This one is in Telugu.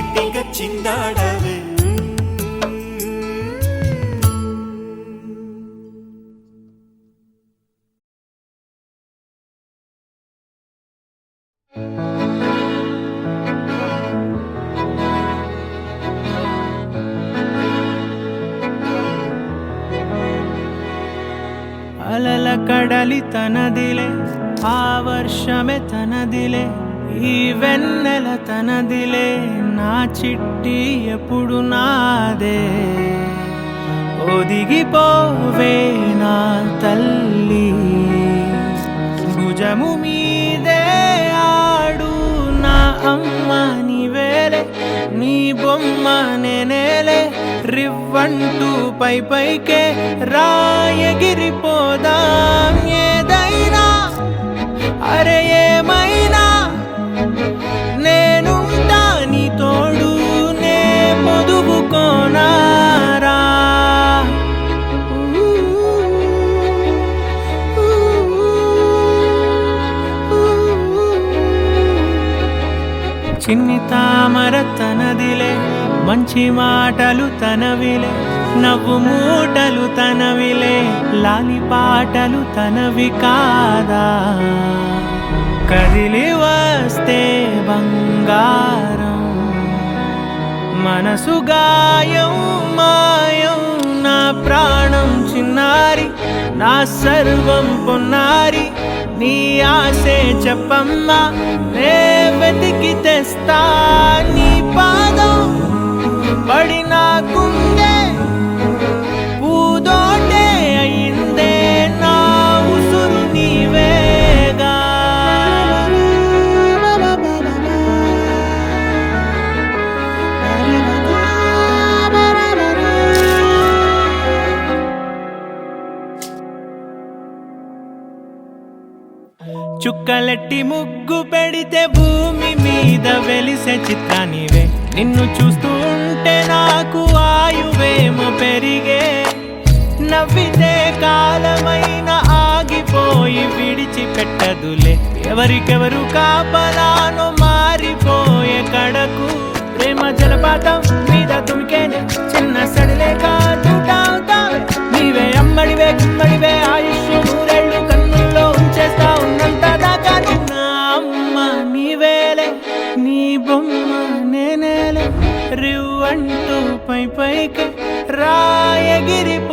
గట్టిగా చిందాడవే అలల కడలి తనదిలే ఆ వర్షమే తనదిలే ఈ వెన్నెల తనదిలే నా చిట్టి ఎప్పుడు నాదే ఒదిగిపోవే నా తల్లి భుజము మీదే ఆడు నా అమ్మ నీవేలే నీ బొమ్మ నేనేలే రివ్వంటూ పై పైకే రాయగిరిపోదాం ఏదైనా అరే ఏమైనా నేనుంటా నీ తోడు నే పొదుపుకోనారా చిన్ని తామర తనదిలే మంచి మాటలు తనవిలే నవ్వు మూటలు తనవిలే లాలి పాటలు తనవి కాదా కదిలి వస్తే బంగారం మనసు గాయం మాయం నా ప్రాణం చిన్నారి నా సర్వం పొన్నారి నీ ఆశే చెప్పమ్మా నే వెతికి తెస్తా నీ పాదం పడిన గుండె పూదోటే అయిందే నా ఉసురు నీవేగా చుక్కలెట్టి ముగ్గు పెడితే భూమి మీద వెలిసే చిత్రానివే నిన్ను చూస్తూ ఉంటే నాకు ఆయువేమో పెరిగే నవ్వితే కాలమైన ఆగిపోయి విడిచిపెట్టదులే ఎవరికెవరు కాపలానో మారిపోయే కడకు ప్రేమ జలపాతం మీద తుమికేనే చిన్న సడిలేక చూటావుతావే నీవే అమ్మడివే గుమ్మడివే ఆయుష్ నూరేళ్ళు కన్నుల్లో ఉంచేస్తా ఉన్నంత దాకా నా అమ్మ నీవేలే నీ బొమ్మ నేనేలే రివ్వంటూ పై పైకి రాయగిరిపోదాం